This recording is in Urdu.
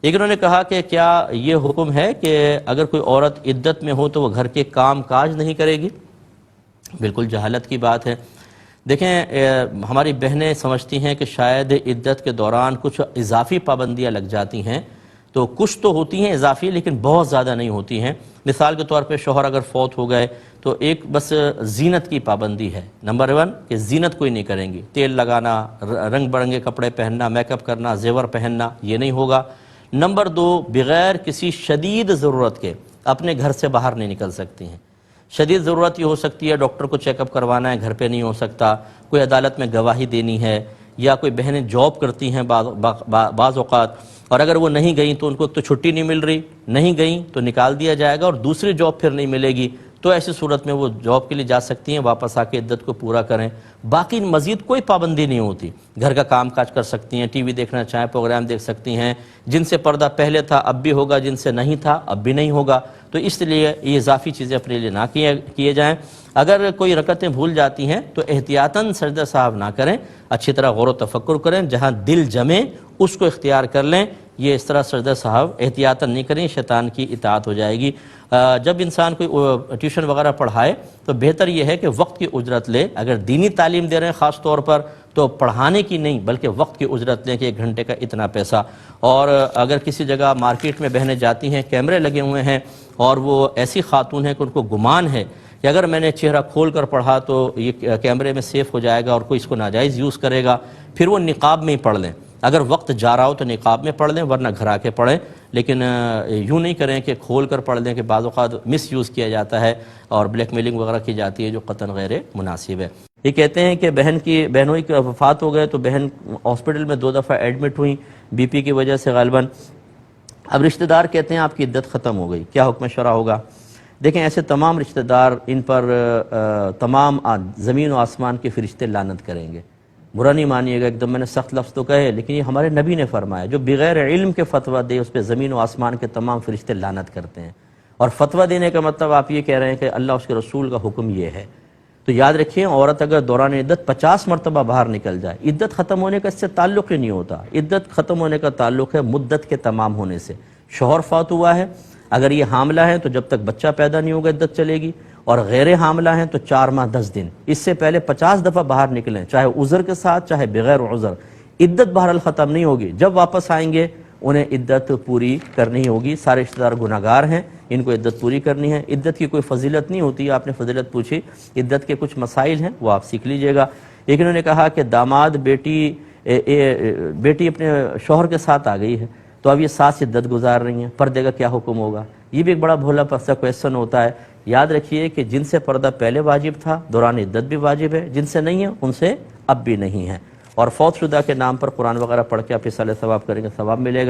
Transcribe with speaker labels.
Speaker 1: ایک انہوں نے کہا کہ کیا یہ حکم ہے کہ اگر کوئی عورت عدت میں ہو تو وہ گھر کے کام کاج نہیں کرے گی؟ بالکل جہالت کی بات ہے۔ دیکھیں ہماری بہنیں سمجھتی ہیں کہ شاید عدت کے دوران کچھ اضافی پابندیاں لگ جاتی ہیں، تو کچھ تو ہوتی ہیں اضافی لیکن بہت زیادہ نہیں ہوتی ہیں۔ مثال کے طور پہ شوہر اگر فوت ہو گئے تو ایک بس زینت کی پابندی ہے، نمبر 1 کہ زینت کوئی نہیں کریں گی، تیل لگانا، رنگ برنگے کپڑے پہننا، میک اپ کرنا، زیور پہننا، یہ نہیں ہوگا۔ نمبر 2 بغیر کسی شدید ضرورت کے اپنے گھر سے باہر نہیں نکل سکتی ہیں۔ شدید ضرورت یہ ہو سکتی ہے ڈاکٹر کو چیک اپ کروانا ہے، گھر پہ نہیں ہو سکتا، کوئی عدالت میں گواہی دینی ہے، یا کوئی بہنیں جاب کرتی ہیں بعض اوقات، اور اگر وہ نہیں گئیں تو ان کو تو چھٹی نہیں مل رہی، نہیں گئیں تو نکال دیا جائے گا اور دوسری جاب پھر نہیں ملے گی، تو ایسی صورت میں وہ جاب کے لیے جا سکتی ہیں، واپس آ کے عدت کو پورا کریں۔ باقی مزید کوئی پابندی نہیں ہوتی، گھر کا کام کاج کر سکتی ہیں، ٹی وی دیکھنا چاہیں پروگرام دیکھ سکتی ہیں، جن سے پردہ پہلے تھا اب بھی ہوگا، جن سے نہیں تھا اب بھی نہیں ہوگا، تو اس لیے یہ اضافی چیزیں اپنے لیے نہ کیے جائیں۔ اگر کوئی رکعتیں بھول جاتی ہیں تو احتیاطاً سجدہ صاحب نہ کریں، اچھی طرح غور و تفکر کریں، جہاں دل جمے اس کو اختیار کر لیں، یہ اس طرح سجدہ صاحب احتیاطاً نہیں کریں، شیطان کی اطاعت ہو جائے گی۔ جب انسان کوئی ٹیوشن وغیرہ پڑھائے تو بہتر یہ ہے کہ وقت کی اجرت لے، اگر دینی تعلیم دے رہے ہیں خاص طور پر تو پڑھانے کی نہیں بلکہ وقت کی اجرت لیں کہ 1 گھنٹے کا اتنا پیسہ۔ اور اگر کسی جگہ مارکیٹ میں بہنیں جاتی ہیں، کیمرے لگے ہوئے ہیں اور وہ ایسی خاتون ہیں کہ ان کو گمان ہے کہ اگر میں نے چہرہ کھول کر پڑھا تو یہ کیمرے میں سیف ہو جائے گا اور کوئی اس کو ناجائز یوز کرے گا، پھر وہ نقاب میں ہی پڑھ لیں۔ اگر وقت جا رہا ہو تو نقاب میں پڑھ لیں، ورنہ گھر آ کے پڑھیں، لیکن یوں نہیں کریں کہ کھول کر پڑھ لیں کہ بعض اوقات مس یوز کیا جاتا ہے اور بلیک میلنگ وغیرہ کی جاتی ہے جو قطعاً غیر مناسب ہے۔ یہ کہتے ہیں کہ بہنوں کی وفات ہو گئے تو بہن ہاسپٹل میں 2 دفعہ ایڈمٹ ہوئیں بی پی کی وجہ سے غالباً، اب رشتہ دار کہتے ہیں آپ کی عدت ختم ہو گئی، کیا حکم شرع ہوگا؟ دیکھیں ایسے تمام رشتہ دار، ان پر تمام زمین و آسمان کے فرشتے لعنت کریں گے، برا نہیں مانیے گا، ایک دم میں نے سخت لفظ تو کہے لیکن یہ ہمارے نبی نے فرمایا، جو بغیر علم کے فتویٰ دے اس پہ زمین و آسمان کے تمام فرشتے لعنت کرتے ہیں۔ اور فتویٰ دینے کا مطلب آپ یہ کہہ رہے ہیں کہ اللہ اس کے رسول کا حکم یہ ہے، تو یاد رکھیے عورت اگر دوران عدت 50 مرتبہ باہر نکل جائے، عدت ختم ہونے کا اس سے تعلق ہی نہیں ہوتا، عدت ختم ہونے کا تعلق ہے مدت کے تمام ہونے سے۔ شوہر فوت ہوا ہے، اگر یہ حاملہ ہے تو جب تک بچہ پیدا نہیں ہوگا عدت چلے گی، اور غیر حاملہ ہیں تو 4 ماہ 10 دن، اس سے پہلے 50 دفعہ باہر نکلیں، چاہے عذر کے ساتھ چاہے بغیر عذر، عدت بہرحال ختم نہیں ہوگی، جب واپس آئیں گے انہیں عدت پوری کرنی ہوگی۔ سارے رشتہ دار گناہگار ہیں، ان کو عدت پوری کرنی ہے۔ عدت کی کوئی فضیلت نہیں ہوتی، آپ نے فضیلت پوچھی، عدت کے کچھ مسائل ہیں وہ آپ سیکھ لیجئے گا۔ ایک انہوں نے کہا کہ داماد بیٹی اپنے شوہر کے ساتھ آ گئی ہے تو اب یہ ساس عدت گزار رہی ہیں، پردے کا کیا حکم ہوگا؟ یہ بھی ایک بڑا بھولا پسا کویسچن ہوتا ہے۔ یاد رکھیے کہ جن سے پردہ پہلے واجب تھا دوران عدت بھی واجب ہے، جن سے نہیں ہے ان سے اب بھی نہیں ہے، اور فوت شدہ کے نام پر قرآن وغیرہ پڑھ کے آپ اصالہ ثواب کریں گے، ثواب ملے گا۔